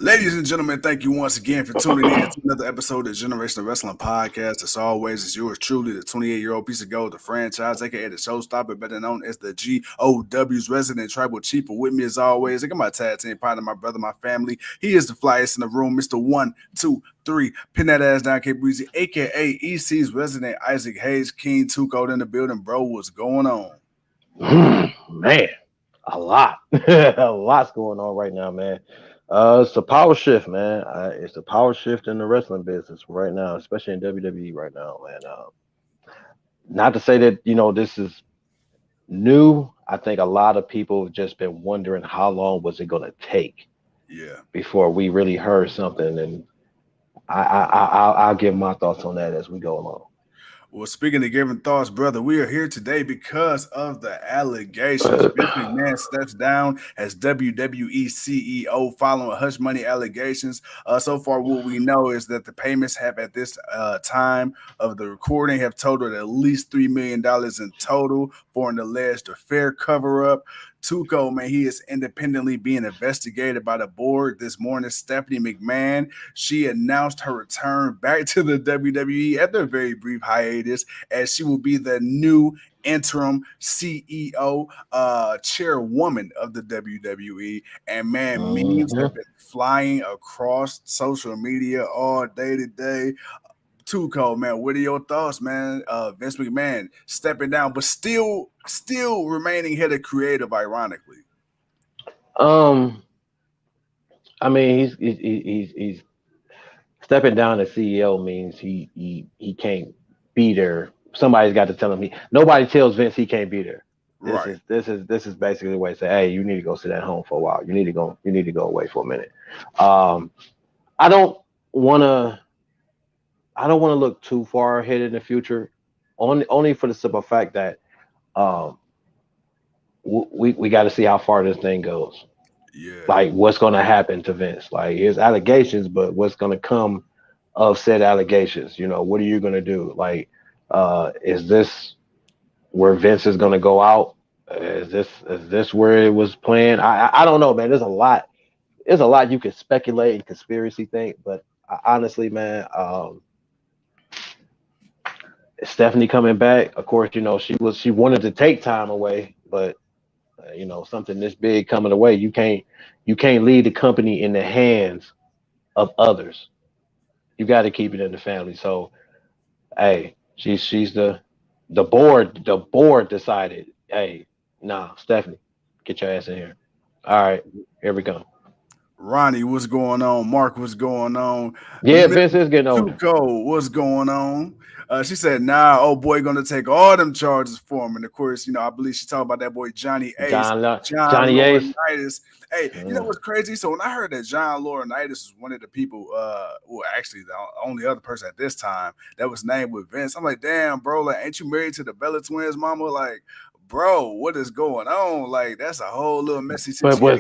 Ladies and gentlemen, thank you once again for tuning in to another episode of Generational Wrestling Podcast. As always, it's yours truly, the 28-year-old piece of gold, the franchise, aka the showstopper, better known as the GOW's resident tribal chief. And with me, as always, I got my tag team partner, my brother, my family. He is the flyest in the room, Mr. 123. Pin that ass down, K Breezy, aka EC's resident Isaac Hayes, King Tuco in the building. Bro, what's going on? Man, a lot. A lot's going on right now, man. It's a power shift, man. It's a power shift in the wrestling business right now, especially in WWE right now. And not to say that this is new. I think a lot of people have just been wondering how long was it going to take before we really heard something. And I'll give my thoughts on that as we go along. Well, speaking of giving thoughts, brother, we are here today because of the allegations. Vince McMahon steps down as WWE CEO following hush money allegations. So far, what we know is that the payments have at this time of the recording have totaled at least $3 million in total for an alleged affair cover-up. Tuco, man, he is independently being investigated by the board. This morning, Stephanie McMahon, she announced her return back to the WWE after a very brief hiatus, as she will be the new interim CEO, chairwoman of the WWE. And man, memes have been flying across social media all day today. Tuco, man, what are your thoughts, man? Vince McMahon stepping down, but still remaining head of creative, ironically. I mean, he's stepping down as CEO means he can't be there. Somebody's got to tell him. Nobody tells Vince he can't be there. This is basically the way to say, hey, you need to go sit at home for a while. You need to go away for a minute. I don't want to look too far ahead in the future, only for the simple fact that we got to see how far this thing goes. Yeah. Like what's going to happen to Vince? Like his allegations, but what's going to come of said allegations? What are you going to do? Like, is this where Vince is going to go out? Is this where it was planned? I don't know, man. There's a lot you can speculate and conspiracy think, but honestly, man, Stephanie coming back, of course, she wanted to take time away, but something this big coming away, you can't leave the company in the hands of others. You got to keep it in the family. So, hey, she's the board decided, hey, nah, Stephanie, get your ass in here. All right, here we go. Ronnie, what's going on? Mark, what's going on? Yeah, Vince is getting older. Tuco, what's going on? She said, nah, old boy gonna take all them charges for him. And of course, I believe she talked about that boy Johnny Ace. Johnny Ace. Hey, you know what's crazy? So when I heard that John Laurinaitis was one of the people, actually the only other person at this time that was named with Vince, I'm like, damn, bro, like, ain't you married to the Bella twins, mama? Like, bro, what is going on? Like, that's a whole little messy situation. But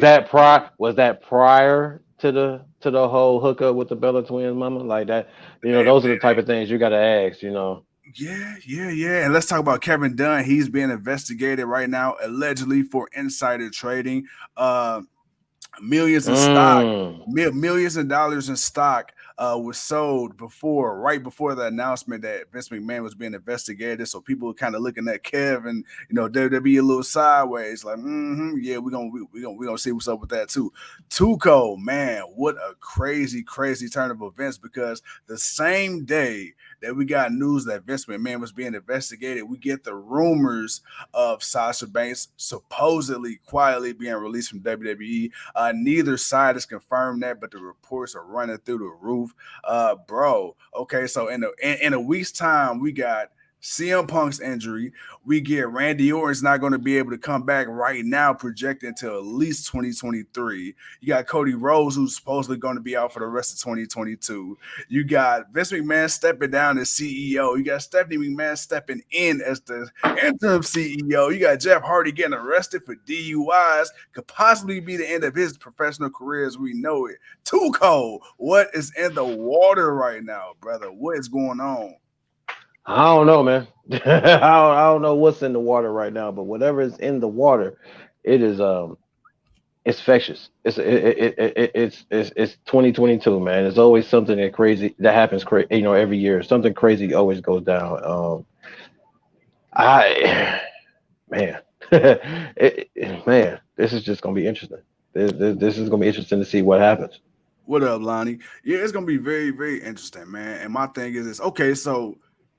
was that prior to the whole hookup with the Bella twins, mama? Like that, those are the type of things you got to ask, Yeah. And let's talk about Kevin Dunn. He's being investigated right now, allegedly for insider trading. Millions in stock, millions of dollars in stock was sold right before the announcement that Vince McMahon was being investigated. So people were kind of looking at Kev and WWE a little sideways, like, yeah, we gonna see what's up with that too. Tuco, man, what a crazy turn of events, because the same day that we got news that Vince McMahon was being investigated, we get the rumors of Sasha Banks supposedly quietly being released from WWE. Neither side has confirmed that, but the reports are running through the roof. Bro, okay, so in a week's time, we got CM Punk's injury. We get Randy Orton's not going to be able to come back right now, projected until at least 2023. You got Cody Rhodes, who's supposedly going to be out for the rest of 2022. You got Vince McMahon stepping down as CEO. You got Stephanie McMahon stepping in as the interim CEO. You got Jeff Hardy getting arrested for DUIs. Could possibly be the end of his professional career as we know it. Tuco, what is in the water right now, brother? What is going on? I don't know, man. I don't know what's in the water right now, but whatever is in the water, it is it's infectious. It's 2022, man. There's always something that happens every year. Something crazy always goes down. I man, man, this is just gonna be interesting. This is gonna be interesting to see what happens. What up, Lonnie? Yeah, it's gonna be very, very interesting, man. And my thing is this. Okay, so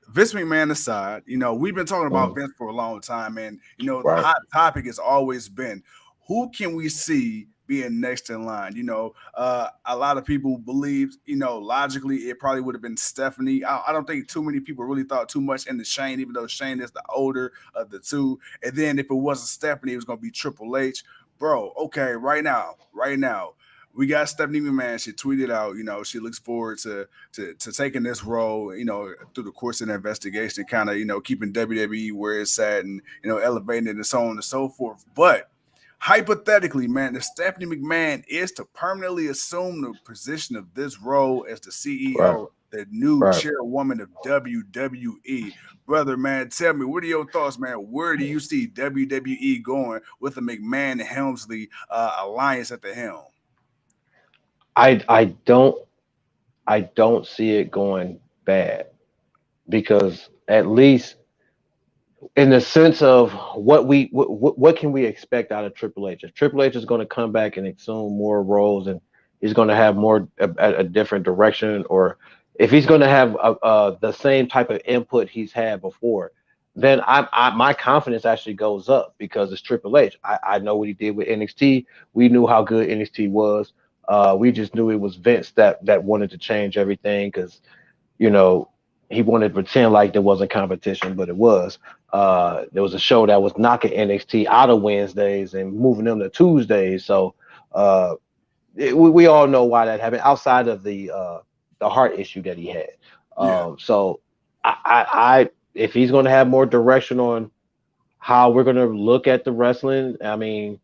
Vince McMahon aside, we've been talking about Mm, Vince for a long time, and the right, hot topic has always been who can we see being next in line. A lot of people believe, logically, it probably would have been Stephanie. I don't think too many people really thought too much into Shane, even though Shane is the older of the two. And then if it wasn't Stephanie, it was gonna be Triple H. Bro, okay, right now we got Stephanie McMahon. She tweeted out, she looks forward to taking this role, through the course of the investigation, kind of, keeping WWE where it's at and, elevating it and so on and so forth. But hypothetically, man, if Stephanie McMahon is to permanently assume the position of this role as the right, CEO, the new right. chairwoman of WWE, brother, man, tell me, what are your thoughts, man? Where do you see WWE going with the McMahon and Helmsley alliance at the helm? I I don't I don't see it going bad because at least in the sense of what can we expect out of Triple H? If Triple H is going to come back and assume more roles and he's going to have more a different direction, or if he's going to have the same type of input he's had before, then my confidence actually goes up because it's Triple H. I know what he did with NXT. We knew how good NXT was. We just knew it was Vince that wanted to change everything because you know, he wanted to pretend like there wasn't competition, but it was. There was a show that was knocking NXT out of Wednesdays and moving them to Tuesdays. So uh, we all know why that happened. Outside of the heart issue that he had, Yeah, so if he's going to have more direction on how we're going to look at the wrestling, I mean,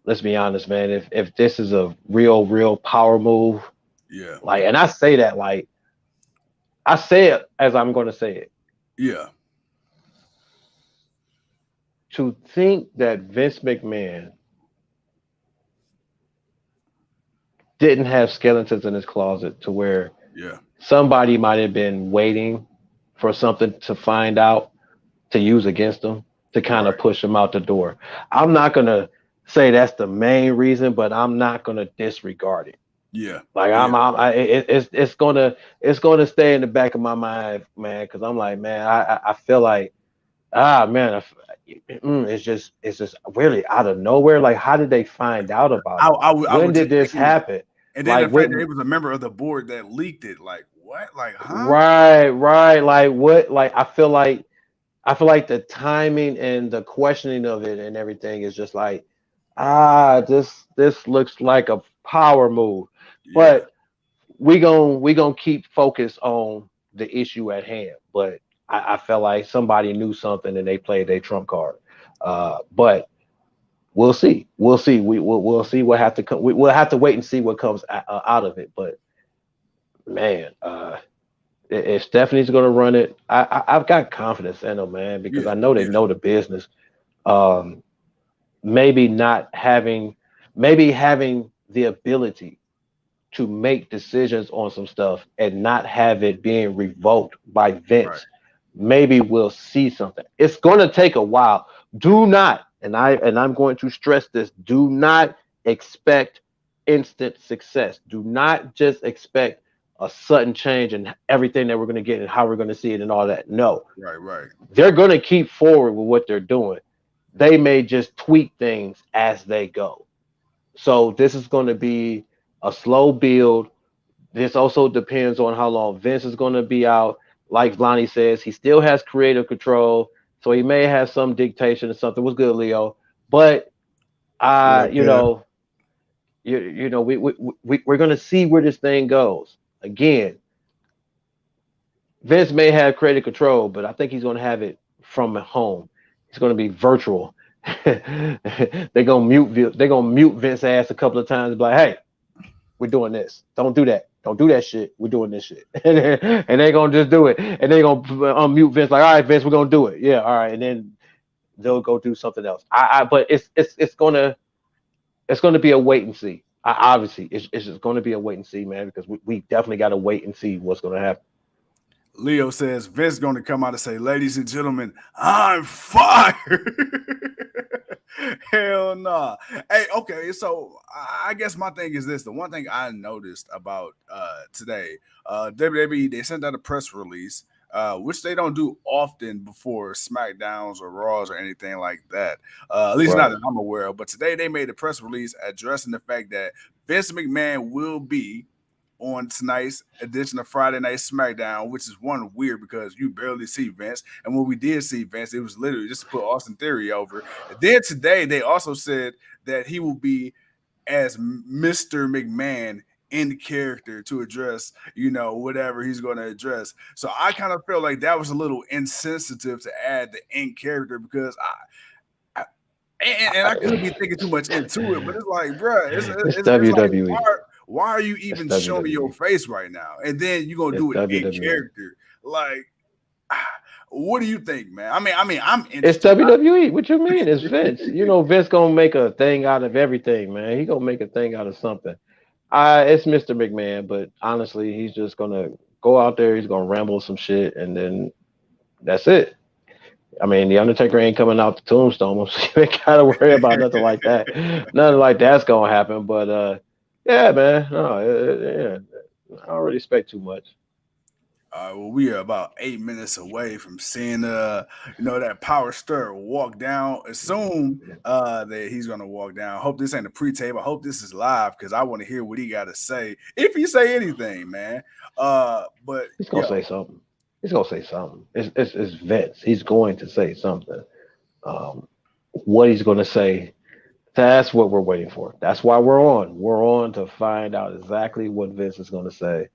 let's be honest, man. If this is a real power move, yeah, like, and I say that like I say it as I'm going to say it. yeah, To think that Vince McMahon didn't have skeletons in his closet to where yeah. somebody might have been waiting for something to find out to use against him to kind of Right. push him out the door. I'm not going to say that's the main reason, but I'm not going to disregard it. Yeah, Like yeah, it's gonna stay in the back of my mind, man, because I'm like, man, I feel like man, it's just really out of nowhere. Like, how did they find out about it? I When would did just this think it was, happen? and then the Like, fact that when? it was a member of the board that leaked it. Like what? Like huh? Right. Like, what? Like, I feel like the timing and the questioning of it and everything is just like, this looks like a power move, Yeah, but we gonna keep focused on the issue at hand. But I felt like somebody knew something and they played their trump card. But we'll see. We'll see. We'll see what have to come. We'll have to wait and see what comes out of it. But man, if Stephanie's gonna run it, I've got confidence in them, man, because yeah, I know they yeah. know the business. Um, maybe not having, maybe having the ability to make decisions on some stuff and not have it being revoked by Right. Vince, maybe we'll see something. It's going to take a while. Do not, and I'm going to stress this, do not expect instant success. Do not just expect a sudden change in everything that we're going to get and how we're going to see it and all that. No, Right. Right. they're going to keep forward with what they're doing. They may just tweak things as they go. So this is going to be a slow build. This also depends on how long Vince is going to be out. Like Lonnie says, he still has creative control, so he may have some dictation or something. What's good, Leo? But What up, you Kev? know, we're going to see where this thing goes. Again, Vince may have creative control, but I think he's going to have it from home. It's going to be virtual. They're gonna mute Vince ass a couple of times and be like, hey, we're doing this. Don't do that. Don't do that shit. We're doing this shit. And they're gonna just do it. And they're gonna unmute Vince like, all right, Vince, we're gonna do it. Yeah, all right. And then they'll go do something else. But it's gonna it's going to be a wait and see. Obviously, it's just going to be a wait and see, man, because we definitely got to wait and see what's going to happen. Leo says Vince going to come out and say, "Ladies and gentlemen, I'm fired." Hell no. Nah. Hey, okay. So I guess my thing is this: the one thing I noticed about today, WWE, they sent out a press release, which they don't do often before SmackDowns or Raws or anything like that. At least not Right. that I'm aware of. But today they made a press release addressing the fact that Vince McMahon will be on tonight's edition of Friday Night SmackDown, which is one weird because you barely see Vince. And when we did see Vince, it was literally just to put Austin Theory over. And then today, they also said that he will be as Mr. McMahon in character to address, whatever he's going to address. So I kind of feel like that was a little insensitive to add the in character because and I could be thinking too much into it, but it's like, bro, It's it's like WWE. why are you It's even showing your WWE. face right now? And then you're gonna It's do it in WWE. character. Like, what do you think, man? I'm It's interested. WWE. What you mean? It's Vince. You know, Vince gonna make a thing out of everything, man. He gonna make a thing out of something. It's Mr. McMahon, but honestly, he's just gonna go out there. He's gonna ramble some shit, and then that's it. I mean, the Undertaker ain't coming out the tombstone, so you ain't gotta worry about nothing like that. Nothing like that's gonna happen. But yeah, man. No, yeah, I don't really expect too much. Well, we are about 8 minutes away from seeing that power stir walk down. Assume that he's gonna walk down. Hope this ain't a pre-tape. I hope this is live because I want to hear what he got to say. If he say anything, man. But He's gonna yo, say something. He's gonna say something. It's Vince. He's going to say something. Um, what he's gonna say, that's what we're waiting for. That's why we're on. We're on to find out exactly what Vince is gonna say,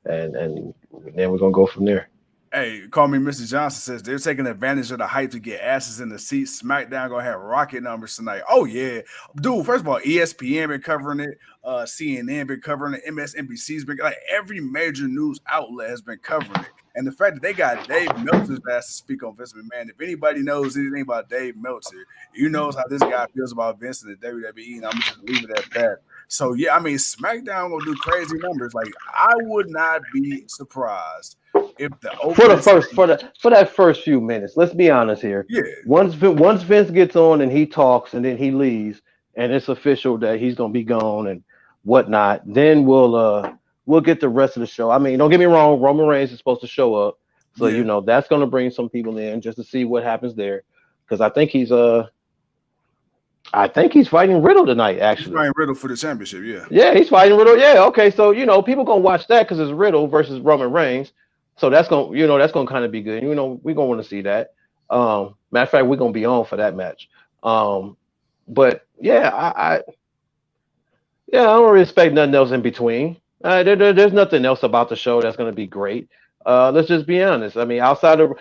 and then we're gonna go from there. hey, call me Mr. Johnson says they're taking advantage of the hype to get asses in the seats. SmackDown gonna have rocket numbers tonight. Oh yeah, dude. First of all, ESPN been covering it. CNN been covering it. MSNBC's been like every major news outlet has been covering it. And the fact that they got Dave Meltzer's ass to speak on Vince McMahon. If anybody knows anything about Dave Meltzer, you knows how this guy feels about Vince and the WWE. And I'm gonna just leave it at that. So yeah, I mean, SmackDown gonna do crazy numbers. Like I would not be surprised if the For the opening first segment, for that first few minutes, let's be honest here. yeah, Once Vince gets on and he talks and then he leaves and it's official that he's gonna be gone and whatnot, then we'll get the rest of the show. I mean, don't get me wrong, Roman Reigns is supposed to show up, so yeah, that's gonna bring some people in just to see what happens there. Because I think he's fighting Riddle tonight, he's actually. Ryan Riddle for the championship. Yeah, Yeah, he's fighting Riddle. Yeah, okay. So people gonna watch that because it's Riddle versus Roman Reigns. So that's gonna kind of be good. We're gonna want to see that. Matter of fact, we're gonna be on for that match. But yeah, I don't really expect nothing else in between. There's nothing else about the show that's gonna be great. Let's just be honest. I mean, outside of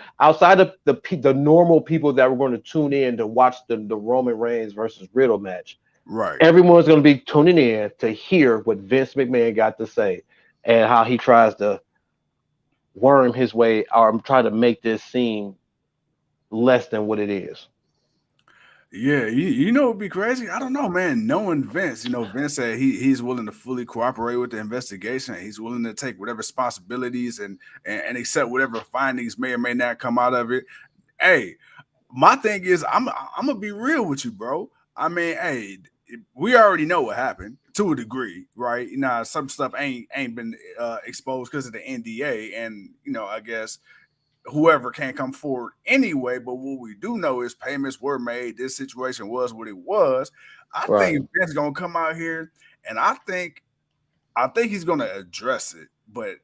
the normal people that were going to tune in to watch the Roman Reigns versus Riddle match, right. everyone's going to be tuning in to hear what Vince McMahon got to say and how he tries to worm his way or try to make this seem less than what it is. Yeah, you know it'd be crazy. I don't know, man. Knowing Vince, Vince said he's willing to fully cooperate with the investigation. He's willing to take whatever responsibilities and accept whatever findings may or may not come out of it. Hey, my thing is I'm gonna be real with you, bro. I mean, hey, we already know what happened to a degree, right? Some stuff ain't been exposed because of the NDA, and I guess whoever can't come forward anyway. But what we do know is payments were made. This situation was what it was. I Right. think Vince gonna come out here, and I think he's gonna address it, but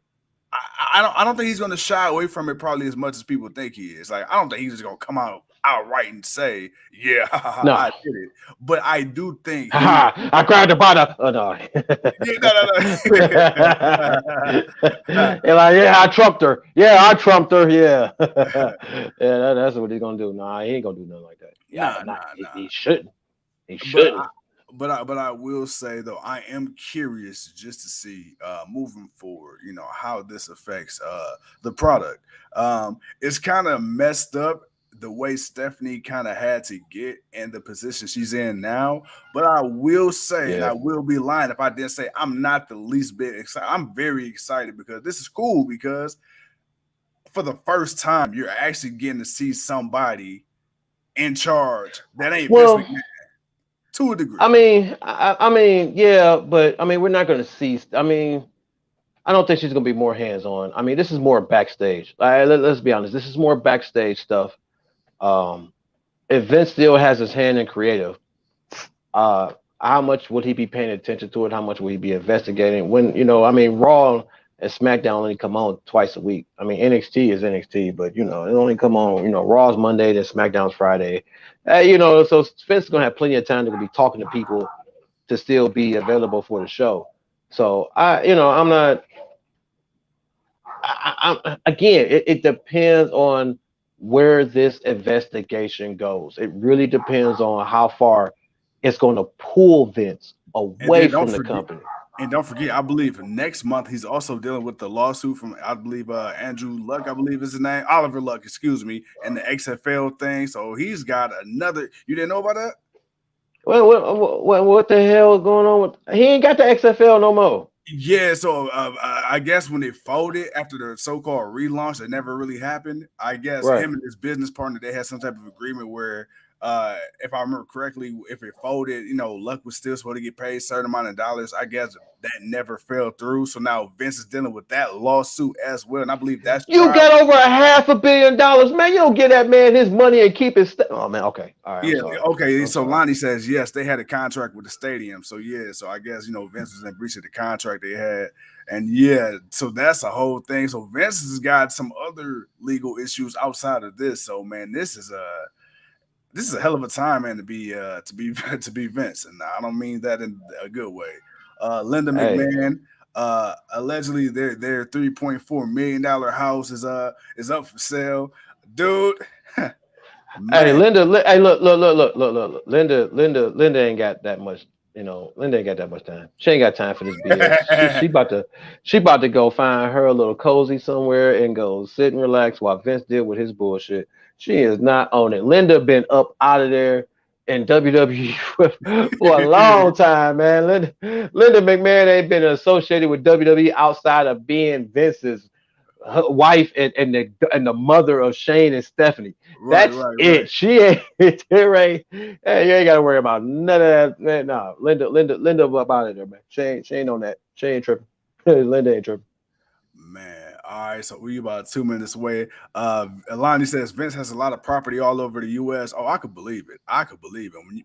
I don't think he's gonna shy away from it probably as much as people think he is. Like I don't think he's just gonna come out outright and say, "Yeah, No. I did it." But I do think he, Ha! I grabbed the bottle. Oh no. yeah, And like, yeah, I trumped her. Yeah, I trumped her. Yeah. Yeah, that's what he's gonna do. Nah, he ain't gonna do nothing like that. Yeah, nah, not nah, he nah. shouldn't. He But I, shouldn't. but I will say though, I am curious just to see moving forward, how this affects the product. It's kind of messed up the way Stephanie kind of had to get in the position she's in now. But I will say, and I will be lying if I didn't say I'm not the least bit excited. I'm very excited because this is cool because for the first time, you're actually getting to see somebody in charge that ain't Vince Well, McMahon to a degree. I mean, yeah, but I mean, we're not going to see. I mean, I don't think she's going to be more hands on. I mean, this is more backstage. Let's be honest. This is more backstage stuff. Um, if Vince still has his hand in creative, how much would he be paying attention to it? How much would he be investigating? When I mean, Raw and SmackDown only come on twice a week. I mean, NXT is NXT, but it only come on. Raw's Monday, then SmackDown's Friday. So Vince is gonna have plenty of time to be talking to people to still be available for the show. So I'm not. Again, it depends on where this investigation goes. It really depends on how far it's going to pull Vince And away then from the company. don't forget, I believe next month he's also dealing with the lawsuit from I believe Andrew Luck, I believe is his name, Oliver Luck, excuse me, and the XFL thing. So he's got another. You didn't know about that? Well, what the hell is going on with? He ain't got the XFL no more. Yeah, so I guess when it folded after the so-called relaunch, it never really happened. I guess Right. him and his business partner they had some type of agreement where, if I remember correctly, if it folded, Luck was still supposed to get paid a certain amount of dollars. I guess that never fell through. So now Vince is dealing with that lawsuit as well, and I believe that's You trial. got over $500 million, man. You don't get that man his money and keep it. Oh man. Okay. All right. I'm Yeah, sorry. okay. I'm So sorry. Lonnie says yes, they had a contract with the stadium. So yeah, so I guess Vince was in breach of the contract they had, and yeah, so that's a whole thing. So Vince has got some other legal issues outside of this. So man, this is a hell of a time, man, to be to be Vince, and I don't mean that in a good way. Linda Hey. McMahon, allegedly their $3.4 million house is up for sale, dude. Hey, Man, Linda. Hey, look. Linda ain't got that much. Linda ain't got that much time. She ain't got time for this BS. She about to go find her a little cozy somewhere and go sit and relax while Vince deal with his bullshit. She is not on it. Linda been up out of there in WWE for a long time, man. Linda McMahon ain't been associated with WWE outside of being Vince's her wife and the mother of Shane and Stephanie. right, That's right, right. it. She ain't right. Hey, you ain't gotta worry about none of that. Man, no, Linda about it there, man. She ain't on that. She ain't tripping. Linda ain't tripping. Man, all right. So we about 2 minutes away. Alani says Vince has a lot of property all over the U.S. Oh, I could believe it. I could believe it.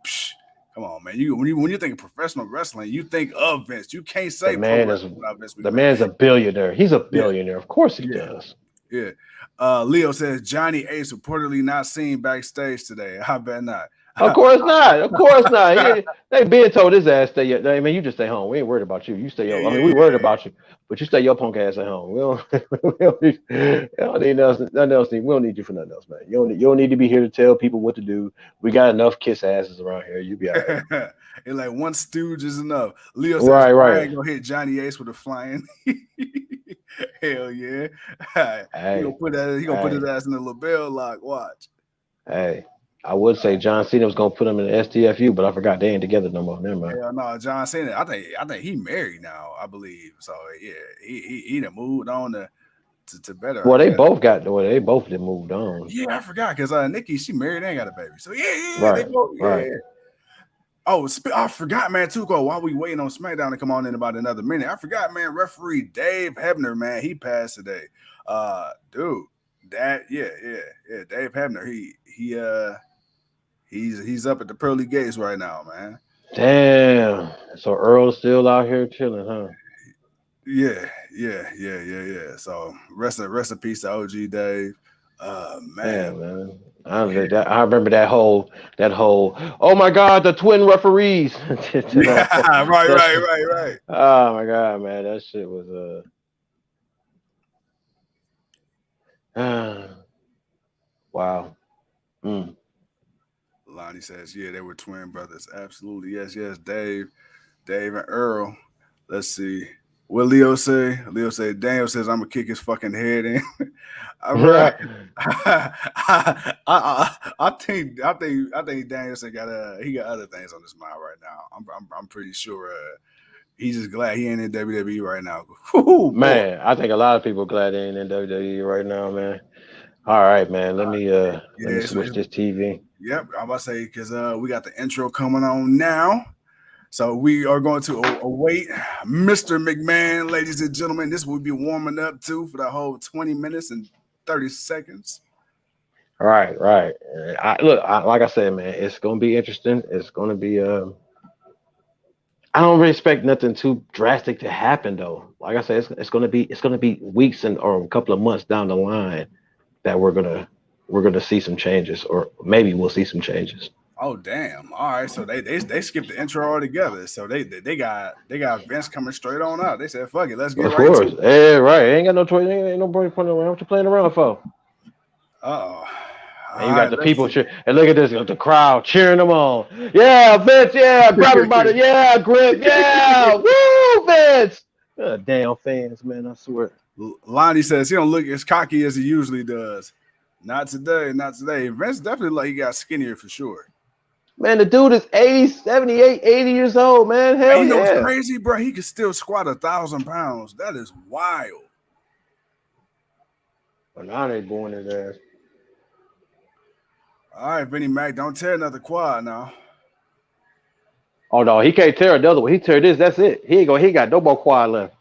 Come on, man. When you think of professional wrestling, you think of Vince. You can't The say pro man is wrestling without Vince the McMahon. man's a billionaire. He's a Yeah, billionaire. Of course he yeah, does. yeah. Leo says Johnny Ace reportedly not seen backstage today. I bet not. Of course not. Of course not. They been told his ass stay. I mean, you just stay home. We ain't worried about you. You stay. Yeah, I yeah, mean, we yeah. worried about you, but you stay your punk ass at home. We don't. We don't need nothing else. We don't need you for nothing else, man. You don't need to be here to tell people what to do. We got enough kiss asses around here. You be all right. And like one stooge is enough. Leo says Right. Right. Brian gonna hit Johnny Ace with a flying. Hell yeah. He gonna Hey. put that. He gonna put his Hey. ass in the LaBelle lock. Watch. Hey. I would say John Cena was gonna put him in the STFU, but I forgot they ain't together no more. Never mind. Hell no, John Cena. I think he married now. I believe so. Yeah, he done moved on to better. I Well, they guess. both got. Well, they both did moved on. Yeah, I forgot because Nikki she married and got a baby. So yeah, they Right. both Right. yeah. Oh, I forgot, man. Tuco, while we waiting on SmackDown to come on in about another minute, I forgot, man. Referee Dave Hebner, man, he passed today. Dude, yeah. Dave Hebner, he's up at the pearly gates right now, man. Damn. So Earl's still out here chilling, huh? Yeah. So rest in peace to OG Dave. Man, Damn, man. yeah, I remember that whole. Oh my God, the twin referees. yeah, right, That right, shit. right, right. Oh my God, man, that shit was wow. Mm. Lonnie says, yeah, they were twin brothers. Absolutely, yes, Dave and Earl. Let's see. What Leo say? Leo said, Daniel says I'm gonna kick his fucking head in. All right. Yeah, I think Danielson he got other things on his mind right now. I'm pretty sure he's just glad he ain't in WWE right now. Whoo, boy. man. I think a lot of people glad they ain't in WWE right now, man. All right, man. Let me Yeah, so switch this TV. yep, I'm about to say because we got the intro coming on now. So we are going to await Mr. McMahon, ladies and gentlemen. This will be warming up too for the whole 20 minutes and 30 seconds. Right, right. Like I said, man, it's gonna be interesting. It's gonna be. I don't really expect nothing too drastic to happen though. Like I said, it's gonna be weeks and or a couple of months down the line that we're gonna see some changes, or maybe we'll see some changes. Oh damn! All right, so they skipped the intro altogether. So they got Vince coming straight on out. They said, "Fuck it, let's get Of right to course, it." yeah, right. Ain't got no choice. Ain't no point playing around. What you playing around for? Oh, all And you got right, the let's people see. cheer, and look at this, the crowd cheering them on. Yeah, Vince. Yeah, grab him by the. Yeah, grip. Yeah, woo, Vince. Damn fans, man. I swear. Lonnie says he don't look as cocky as he usually does. Not today, not today. Vince definitely like he got skinnier for sure. Man, the dude is 80, 78, 80 years old, man. And Hell you know what's yeah. crazy, bro? He can still squat 1,000 pounds. That is wild. But now they going his ass. All right, Vinny Mac, don't tear another quad now. Oh no, he can't tear another one. He tear this, that's it. He ain't go. He got no more quad left.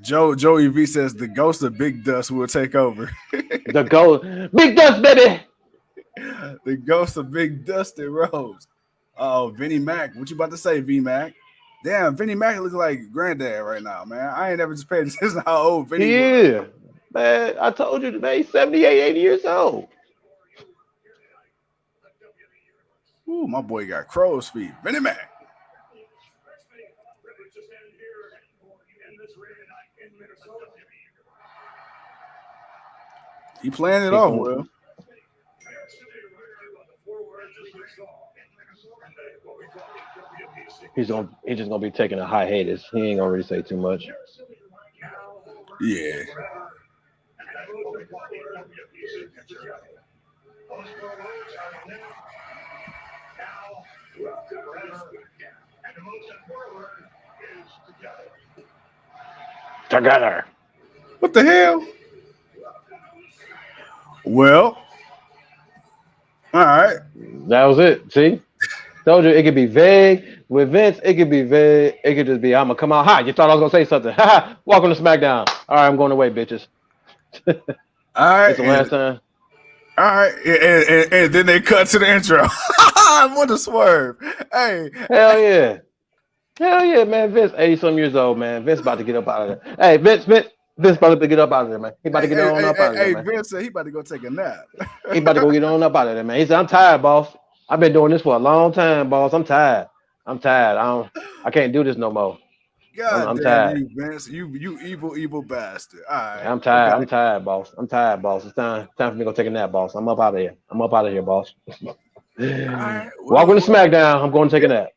Joey V says the ghost of Big Dust will take over. The goal, big dust, baby. The ghost of Big Dusty Rose. Oh, Vinny Mac. What you about to say, V Mac? Damn, Vinny Mac looks like granddad right now, man. I ain't ever just paid attention to how old Vinny He was. is. Man, I told you today, he's 78, 80 years old. Ooh, my boy got crow's feet. Vinny Mac. He playing it He's off going. well. He's just gonna be taking a hiatus. He ain't gonna really say too much. Yeah. Together. What the hell? Well, all right. That was it. See? Told you it could be vague. With Vince, it could be vague. It could just be, I'm gonna come out. Hi, you thought I was gonna say something. Ha! Welcome to SmackDown. All right, I'm going away, bitches. All right. It's the last time. All right. And then they cut to the intro. What a swerve. Hey. Hell yeah. Hell yeah, man. Vince, 80 some years old, man. Vince about to get up out of there. Hey, Vince about to get up out of there, man. He about to Hey, get hey, on hey, up hey, out of there, hey, man. Vince said he about to go take a nap. He about to go get on up out of there, man. He said, I'm tired, boss. I've been doing this for a long time, boss. I'm tired. I'm tired. I can't do this no more. God I'm damn tired. you, Vince. You evil bastard. All right. I'm tired. Okay. I'm tired, boss. I'm tired, boss. It's time for me to go take a nap, boss. I'm up out of here. I'm up out of here, boss. All right. Welcome to Well, SmackDown. I'm going to take a nap.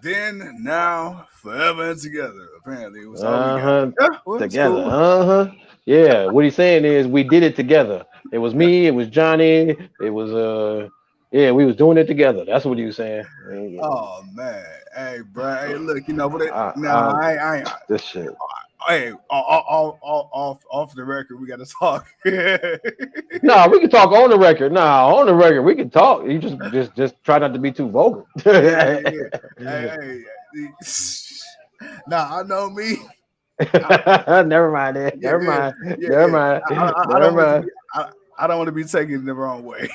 then, now, forever and together. Apparently, it was all we got. Uh-huh. Yeah, well, it's Together. cool. Uh-huh. Yeah. What he's saying is we did it together. It was me, it was Johnny, it was yeah, we was doing it together. That's what he was saying. Oh man, hey, bro. Hey, look, you know what? I, Nah, I, I ain't. this shit. Hey, off the record, we got to talk. No, we can talk on the record. No, on the record, we can talk. You just try not to be too vocal. Yeah. Hey. Nah, I know me. Never mind it. Yeah, Never yeah, mind. yeah, Never yeah. mind. I Never don't want it to mind. be. I don't want to be taken the wrong way.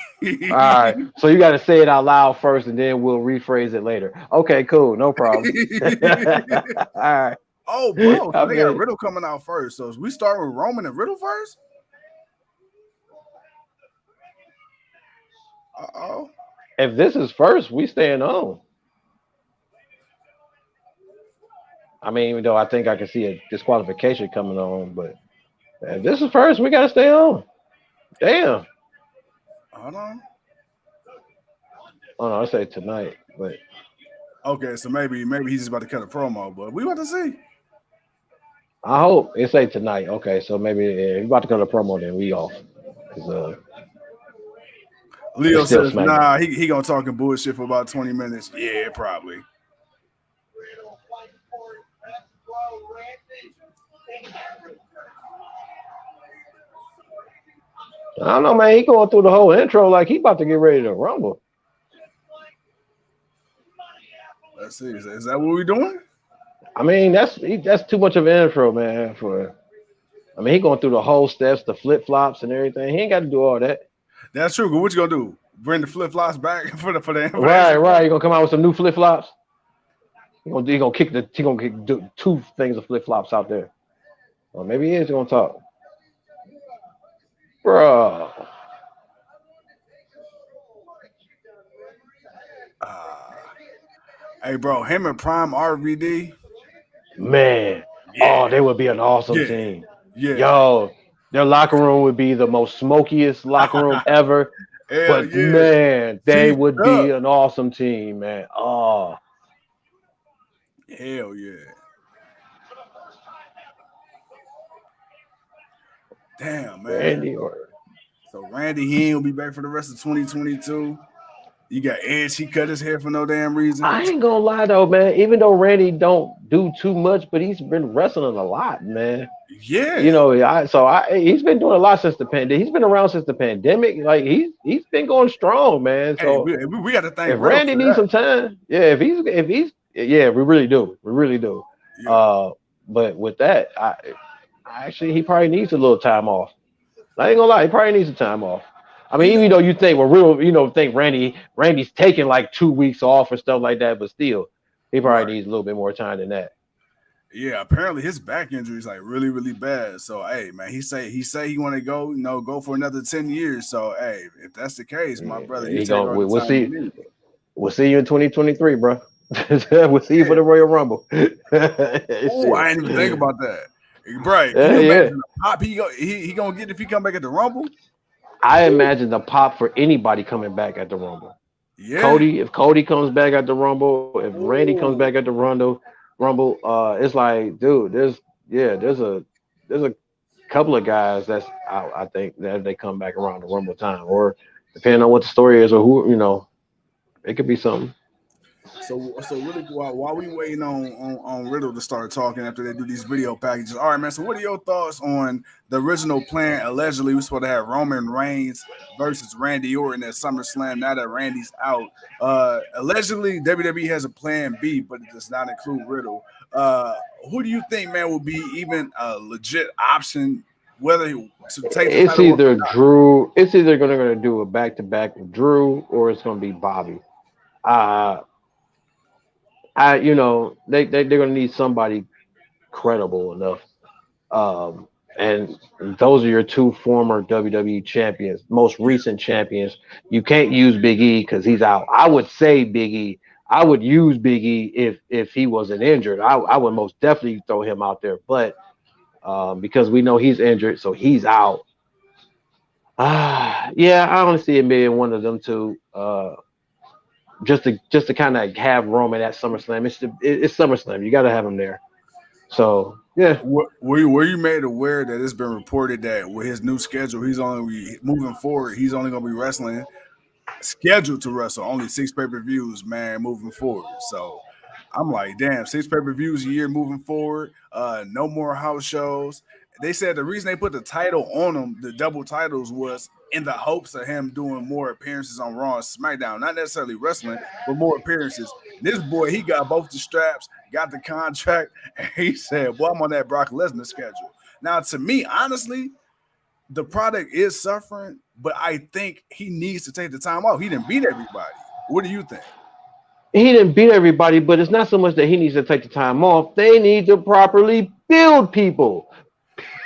All right. So you got to say it out loud first, and then we'll rephrase it later. Okay, cool. No problem. All right. Oh, bro. So I they got mean, Riddle coming out first. So we start with Roman and Riddle first. Oh. if this is first, we staying on. I mean, even though I think I can see a disqualification coming on, but if this is first, we got to stay on. Damn. Hold on. Oh no, I say tonight, but Okay, so maybe he's just about to cut a promo, but we about to see. I hope it's say tonight. Okay, so maybe we about to cut a promo. Then we off because Leo it's still says, SmackDown. nah, he gonna talking bullshit for about 20 minutes. Yeah, probably. I don't know, man. He going through the whole intro like he about to get ready to rumble. Let's see. Is that what we doing? I mean, that's too much of an intro, man. I mean, he going through the whole steps, the flip flops, and everything. He ain't got to do all that. That's true. But what you gonna do? Bring the flip flops back for the Right, entrance? right. You gonna come out with some new flip flops? He gonna kick two things of flip flops out there. Or maybe he is gonna talk, bro. Uh, hey, bro, him and Prime RVD. Man, Yeah, oh, they would be an awesome yeah, team. yeah. Yo, their locker room would be the most smokiest locker room ever. Hell But yeah. man, they Team would be up. an awesome team, man. Oh, Hell yeah. Damn, man. Randy or So Randy, he ain't gonna be back for the rest of 2022. You got Edge, he cut his hair for no damn reason. I ain't gonna lie though, man. Even though Randy don't do too much, but he's been wrestling a lot, man. Yeah. You know, he's been doing a lot since the pandemic. He's been around since the pandemic. Like he's been going strong, man. Hey, So we got to thank if Riddle Randy for needs that. some time, yeah, if he's yeah, we really do. Yeah. But with that, I actually he probably needs a little time off. I ain't gonna lie, he probably needs some time off. I You mean, know, even though you think think Randy's taking like 2 weeks off or stuff like that, but still, he probably right. needs a little bit more time than that. Yeah, apparently his back injury is like really, really bad. So hey, man, he say he want to go, go for another 10 years. So hey, if that's the case, my brother, Yeah, you take all the we'll time see. you need. We'll see you in 2023, bro. We'll see you for Yeah. the Royal Rumble. Oh, I Shit. didn't even think about that. Right. Can Yeah, you imagine yeah. the pop he gonna get if he come back at the Rumble? I Ooh, imagine the pop for anybody coming back at the Rumble. yeah. If Cody comes back at the Rumble, if Randy comes back Ooh. at the Rumble, it's like, dude, there's a couple of guys I think that they come back around the Rumble time, or depending on what the story is, or it could be something. So really, while we waiting on Riddle to start talking after they do these video packages. All right, man. So what are your thoughts on the original plan? Allegedly, we're supposed to have Roman Reigns versus Randy Orton at SummerSlam. Now that Randy's out, allegedly WWE has a plan B, but it does not include Riddle. Who do you think, man, will be even a legit option whether to take the It's title? either Drew. It's either gonna do a back to back with Drew, or it's gonna be Bobby. Uh, they're gonna need somebody credible enough. And those are your two former WWE champions, most Yeah, recent champions. You can't use Big E because he's out. I would say Big E. I would use Big E if he wasn't injured. I would most definitely throw him out there, but because we know he's injured, so he's out. Yeah, I don't see it being one of them two. Just to kind of have Roman at SummerSlam. It's SummerSlam. You got to have him there. So yeah, were you made aware that it's been reported that with his new schedule, he's only moving forward. He's only going to be wrestling scheduled to wrestle only 6 pay-per-views, man, moving forward. So I'm like, damn, 6 pay-per-views a year moving forward. No more house shows. They said the reason they put the title on him, the double titles, was in the hopes of him doing more appearances on Raw and SmackDown, not necessarily wrestling, but more appearances. And this boy, he got both the straps, got the contract, and he said, "Well, I'm on that Brock Lesnar schedule." Now, to me, honestly, the product is suffering, but I think he needs to take the time off. He didn't beat everybody. What do you think? he didn't beat everybody, but it's not so much that he needs to take the time off. They need to properly build people.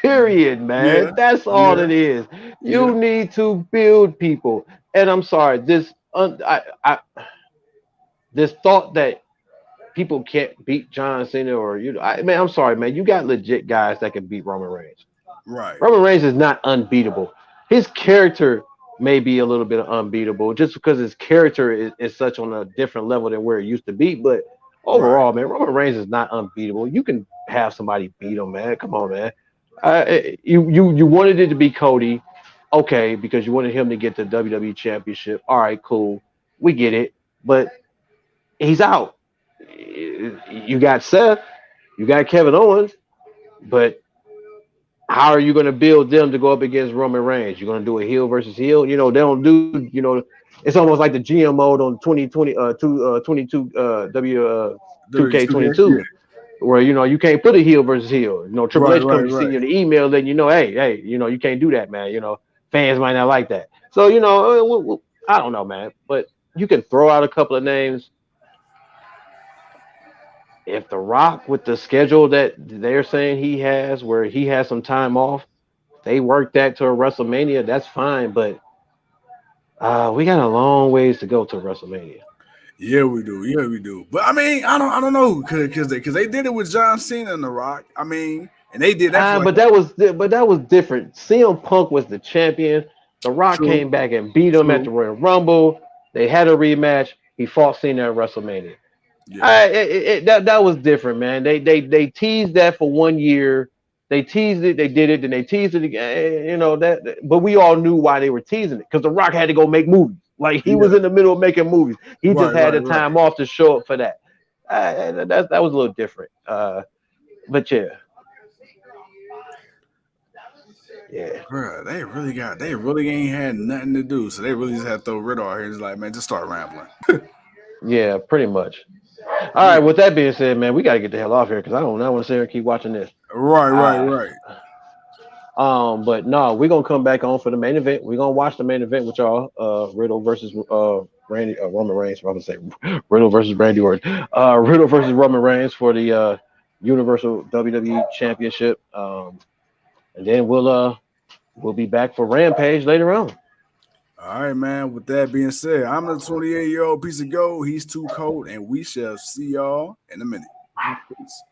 Period, Yeah, man. That's all yeah, it is. yeah. You need to build people. And I'm sorry, this thought that people can't beat John Cena or man, I'm sorry, man. You got legit guys that can beat Roman Reigns. Right. Roman Reigns is not unbeatable. His character may be a little bit unbeatable just because his character is such on a different level than where it used to be. But Right. overall, man, Roman Reigns is not unbeatable. You can have somebody beat him, man. Come on, man. You wanted it to be Cody, okay, because you wanted him to get the WWE Championship. All right, cool, we get it. But he's out. You got Seth, you got Kevin Owens, but how are you going to build them to go up against Roman Reigns? You're going to do a heel versus heel. You know they don't do. You know it's almost like the GM mode on 2020 22 W 2K22 Yeah. where you can't put a heel versus heel. Triple Right. H Right. comes to send Right. you the email letting you know, hey, you can't do that, man. Fans might not like that. So I don't know, man, but you can throw out a couple of names. If The Rock, with the schedule that they're saying he has, where he has some time off, they work that to a WrestleMania, that's fine. But we got a long ways to go to WrestleMania. Yeah, we do. Yeah, we do. But I mean, I don't know because they did it with John Cena and The Rock. I mean, and they did that for like But that was different. CM Punk was the champion. The Rock true, came back and beat him at true. the Royal Rumble. They had a rematch. He fought Cena at WrestleMania. Yeah, That was different, man. They teased that for 1 year. They teased it. They did it. Then they teased it again. But we all knew why they were teasing it because The Rock had to go make movies. Like he was yeah. in the middle of making movies. He just Right, had right, the right. time off to show up for that. That was a little different. But yeah, yeah, Bruh, they really ain't had nothing to do, so they really just had to throw Riddle out here. It's like, man, just start rambling. yeah, pretty much. All right. Yeah, With that being said, man, we got to get the hell off here because I don't want to sit here and keep watching this. right, right, Uh, right. but no, we're gonna come back on for the main event. We're gonna watch the main event with y'all. Riddle versus Randy Roman Reigns. I'm gonna say Riddle versus Randy Orton. Riddle versus Roman Reigns for the Universal WWE Championship. And then we'll be back for Rampage later on. All right, man. With that being said, I'm the 28-year-old piece of gold. He's too cold, and we shall see y'all in a minute. Peace.